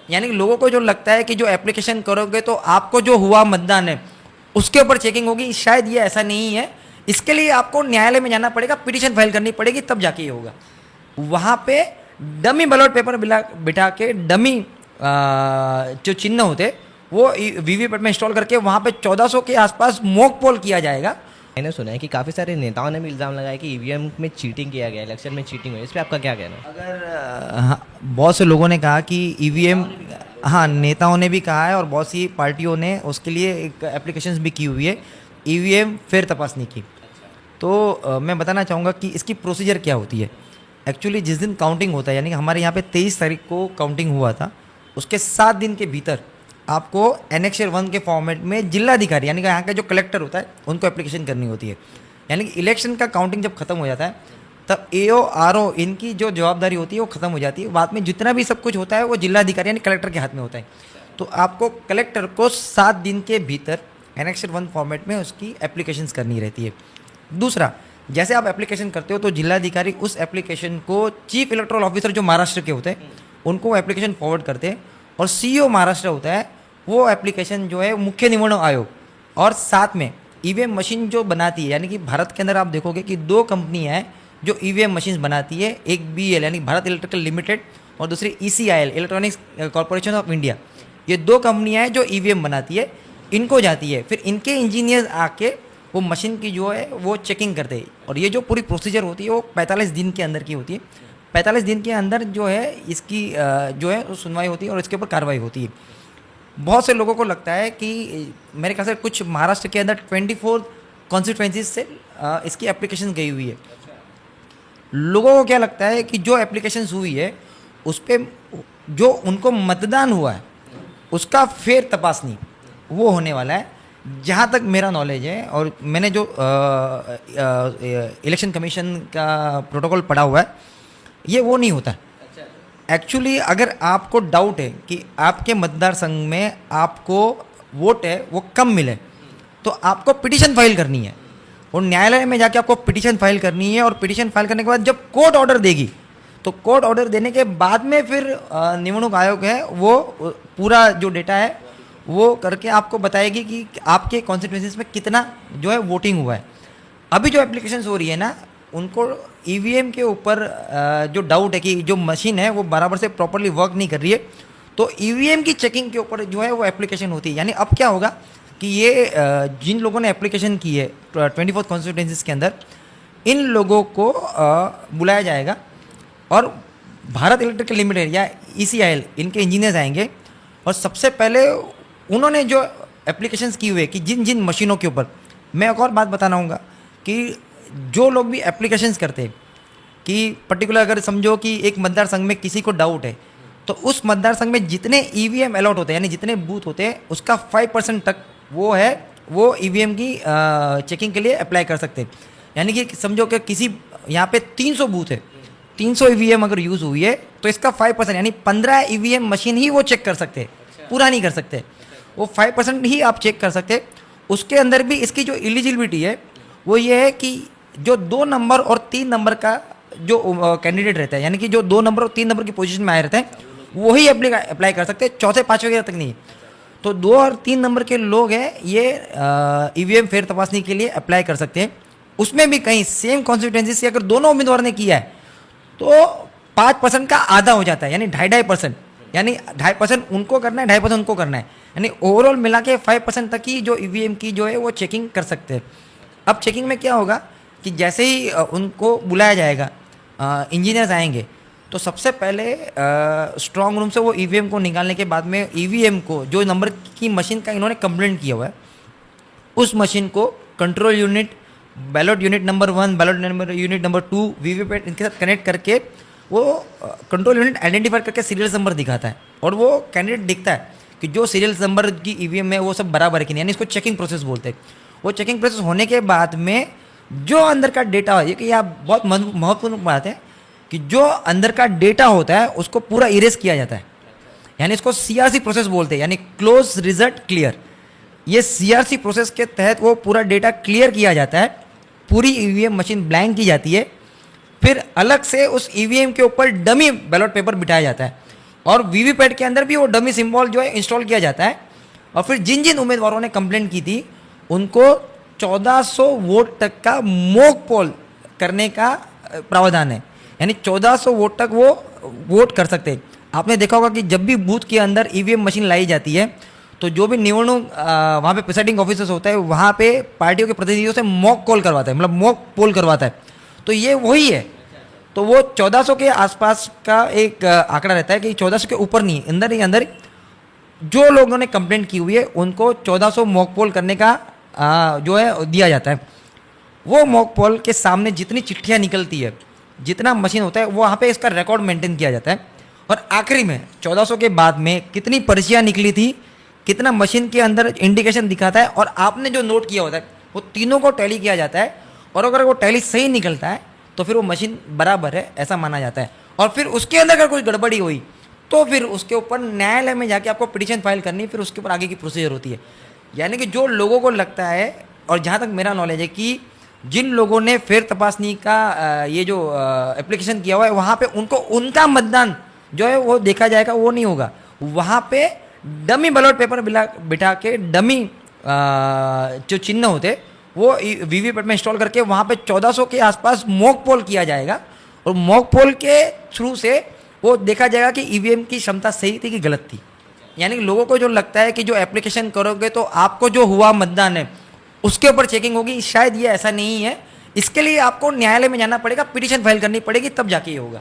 यानी कि लोगों को जो लगता है कि जो एप्लीकेशन करोगे तो आपको जो हुआ मतदान है उसके ऊपर चेकिंग होगी, शायद ये ऐसा नहीं है। इसके लिए आपको न्यायालय में जाना पड़ेगा, पिटीशन फाइल करनी पड़ेगी, तब जाके ये होगा। वहाँ पे डमी बैलेट पेपर बिठा के डमी जो चिन्ह होते वो वीवीपैट में इंस्टॉल करके वहाँ पे 1400 के आसपास मॉक पोल किया जाएगा। मैंने सुना है कि काफ़ी सारे नेताओं ने भी इल्ज़ाम लगाया कि ईवीएम में चीटिंग किया गया, इलेक्शन में चीटिंग हुई। इस पर आपका क्या कहना है? अगर हाँ, बहुत से लोगों ने कहा कि ईवीएम, हाँ नेताओं ने भी कहा है और बहुत सी पार्टियों ने उसके लिए एक एप्लीकेशंस भी की हुई है ईवीएम फिर तपासनी की। तो मैं बताना चाहूँगा कि इसकी प्रोसीजर क्या होती है। एक्चुअली जिस दिन काउंटिंग होता है, यानी कि हमारे यहाँ पे 23 तारीख को काउंटिंग हुआ था, उसके 7 दिन के भीतर आपको एनेक्शर 1 के फॉर्मेट में जिलाधिकारी यानी कि यहाँ का जो कलेक्टर होता है उनको एप्लीकेशन करनी होती है। यानी कि इलेक्शन का काउंटिंग जब खत्म हो जाता है तब एओ आरओ इनकी जो जवाबदारी होती है वो खत्म हो जाती है। बाद में जितना भी सब कुछ होता है वो जिलाधिकारी यानी कलेक्टर के हाथ में होता है। तो आपको कलेक्टर को 7 दिन के भीतर एनेक्शर 1 फॉर्मेट में उसकी एप्लीकेशंस करनी रहती है। दूसरा, जैसे आप एप्लीकेशन करते हो तो जिलाधिकारी उस एप्लीकेशन को चीफ इलेक्टोरल ऑफिसर जो महाराष्ट्र के होते हैं उनको वो एप्लीकेशन फॉरवर्ड करते हैं, और सीईओ महाराष्ट्र होता है वो एप्लीकेशन जो है मुख्य निर्वाचन आयोग, और साथ में ईवीएम मशीन जो बनाती है, यानी कि भारत के अंदर आप देखोगे कि 2 कंपनियां हैं जो ईवीएम मशीन बनाती है, एक बीएल यानी भारत इलेक्ट्रिकल लिमिटेड और दूसरी ECIL electronics corporation of India. ये 2 कंपनियां हैं जो ईवीएम बनाती है, इनको जाती है, फिर इनके इंजीनियर्स आके वो मशीन की जो है वो चेकिंग करते हैं। और ये जो पूरी प्रोसीजर होती है वो 45 दिन के अंदर की होती है। 45 दिन के अंदर जो है इसकी जो है वो सुनवाई होती है और इसके ऊपर कार्रवाई होती है। बहुत से लोगों को लगता है कि मेरे ख्याल से कुछ महाराष्ट्र के अंदर 24 कॉन्स्टिट्यूएंसीज से इसकी एप्लीकेशन गई हुई है। लोगों को क्या लगता है कि जो एप्लीकेशन हुई है उस पर जो उनको मतदान हुआ है उसका फेर तपासनी वो होने वाला है। जहाँ तक मेरा नॉलेज है और मैंने जो इलेक्शन कमीशन का प्रोटोकॉल पढ़ा हुआ है, ये वो नहीं होता। एक्चुअली अगर आपको डाउट है कि आपके मतदार संघ में आपको वोट है वो कम मिले तो आपको पिटीशन फाइल करनी है और न्यायालय में जाके आपको पिटीशन फाइल करनी है। और पिटीशन फाइल करने के बाद जब कोर्ट ऑर्डर देगी तो कोर्ट ऑर्डर देने के बाद में फिर निवडणूक आयोग है वो पूरा जो डेटा है वो करके आपको बताएगी कि आपके कॉन्स्टिट्यूएंसीज में कितना जो है वोटिंग हुआ है। अभी जो एप्लीकेशंस हो रही है ना, उनको ईवीएम के ऊपर जो डाउट है कि जो मशीन है वो बराबर से प्रॉपरली वर्क नहीं कर रही है, तो ईवीएम की चेकिंग के ऊपर जो है वो एप्लीकेशन होती है। यानी अब क्या होगा कि ये जिन लोगों ने एप्लीकेशन की है 24 कॉन्स्टिट्यूएंसीज के अंदर, इन लोगों को बुलाया जाएगा और भारत इलेक्ट्रिकल लिमिटेड या ईसीआईएल इनके इंजीनियर्स आएंगे और सबसे पहले उन्होंने जो एप्लीकेशंस की हुए कि जिन जिन मशीनों के ऊपर, मैं एक और बात बताना हूँगा कि जो लोग भी एप्लीकेशंस करते हैं कि पर्टिकुलर अगर समझो कि एक मतदार संघ में किसी को डाउट है तो उस मतदार संघ में जितने ईवीएम अलॉट होते हैं यानी जितने बूथ होते हैं उसका 5% तक वो है वो ईवीएम की चेकिंग के लिए अप्लाई कर सकते हैं। यानी कि समझो कि किसी यहाँ पे 300 बूथ है, 300 ईवीएम अगर यूज़ हुई है तो इसका 5% यानी 15 ईवीएम मशीन ही वो चेक कर सकते हैं, पूरा नहीं कर सकते, वो 5% ही आप चेक कर सकते। उसके अंदर भी इसकी जो एलिजिबिलिटी है वो ये है कि जो 2 नंबर और 3 नंबर का जो कैंडिडेट रहता है, यानी कि जो 2 नंबर और 3 नंबर की पोजीशन में आए रहते हैं वही अप्लाई कर सकते हैं, चौथे पाँचवें तक नहीं। तो 2 और 3 नंबर के लोग हैं ये ईवीएम फेर तपासनी के लिए अप्लाई कर सकते हैं। उसमें भी कहीं सेम कॉन्स्टिट्यूएंसी से अगर दोनों उम्मीदवार ने किया है तो 5% का आधा हो जाता है, यानी 2.5%, यानी 2.5% उनको करना है, 2.5% उनको करना है, यानी ओवरऑल मिला के 5% तक ही जो ईवीएम की जो है वो चेकिंग कर सकते हैं। अब चेकिंग में क्या होगा कि जैसे ही उनको बुलाया जाएगा, इंजीनियर्स आएंगे, तो सबसे पहले स्ट्रॉन्ग रूम से वो ईवीएम को निकालने के बाद में ईवीएम को जो नंबर की मशीन का इन्होंने कंप्लेंट किया हुआ है उस मशीन को control unit, ballot unit number 1, ballot unit number 2, VVPAT इनके साथ कनेक्ट करके वो कंट्रोल यूनिट आइडेंटिफाई करके सीरियल नंबर दिखाता है और वो कैंडिडेट दिखता है कि जो सीरियल नंबर की ईवीएम है वो सब बराबर है कि नहीं, यानी इसको चेकिंग प्रोसेस बोलते हैं। वो चेकिंग प्रोसेस होने के बाद में जो अंदर का डेटा है, कि यह बहुत महत्वपूर्ण बात है कि जो अंदर का डेटा होता है उसको पूरा इरेज किया जाता है, यानी इसको सीआरसी प्रोसेस बोलते हैं, यानी क्लोज रिजल्ट क्लियर। ये सीआरसी प्रोसेस के तहत वो पूरा डेटा क्लियर किया जाता है, पूरी ईवीएम मशीन ब्लैंक की जाती है, फिर अलग से उस ईवीएम के ऊपर डमी बैलेट पेपर बिठाया जाता है। और वीवीपैट के अंदर भी वो डमी सिंबल जो है इंस्टॉल किया जाता है। और फिर जिन जिन उम्मीदवारों ने कंप्लेंट की थी उनको 1400 वोट तक का मॉक पोल करने का प्रावधान है, यानी 1400 वोट तक वो वोट कर सकते हैं। आपने देखा होगा कि जब भी बूथ के अंदर ईवीएम मशीन लाई जाती है तो जो भी निवडणूक वहाँ पे प्रिसाइडिंग ऑफिसर्स होता है वहाँ पे पार्टियों के प्रतिनिधियों से मॉक कॉल करवाता है, मतलब मॉक पोल करवाता है। तो ये वही है। तो वो 1400 के आसपास का एक आंकड़ा रहता है कि 1400 के ऊपर नहीं, अंदर ही अंदर जो लोगों ने कंप्लेंट की हुई है उनको 1400 मॉक पोल करने का जो है दिया जाता है। वो मॉक पोल के सामने जितनी चिट्ठियाँ निकलती है, जितना मशीन होता है, वो वहाँ पे इसका रिकॉर्ड मेंटेन किया जाता है। और आखिरी में 1400 के बाद में कितनी पर्चियाँ निकली थी, कितना मशीन के अंदर इंडिकेशन दिखाता है और आपने जो नोट किया होता है वो तीनों को टैली किया जाता है। और अगर वो टैली सही निकलता है तो फिर वो मशीन बराबर है ऐसा माना जाता है। और फिर उसके अंदर अगर कोई गड़बड़ी हुई तो फिर उसके ऊपर न्यायालय में जाके आपको पिटीशन फाइल करनी, फिर उसके ऊपर आगे की प्रोसीजर होती है। यानी कि जो लोगों को लगता है, और जहाँ तक मेरा नॉलेज है कि जिन लोगों ने फेर तपासनी का ये जो एप्लीकेशन किया हुआ है वहाँ पे उनको उनका मतदान जो है वो देखा जाएगा, वो नहीं होगा। वहाँ पे डमी बैलेट पेपर बिठा के डमी जो चिन्ह होते वो वीवीपैट में इंस्टॉल करके वहाँ पे 1400 के आसपास मॉक पोल किया जाएगा। और मॉक पोल के थ्रू से वो देखा जाएगा कि ईवीएम की क्षमता सही थी कि गलत थी। यानी कि लोगों को जो लगता है कि जो एप्लीकेशन करोगे तो आपको जो हुआ मतदान है उसके ऊपर चेकिंग होगी, शायद ये ऐसा नहीं है। इसके लिए आपको न्यायालय में जाना पड़ेगा, पिटीशन फाइल करनी पड़ेगी, तब जाके ये होगा।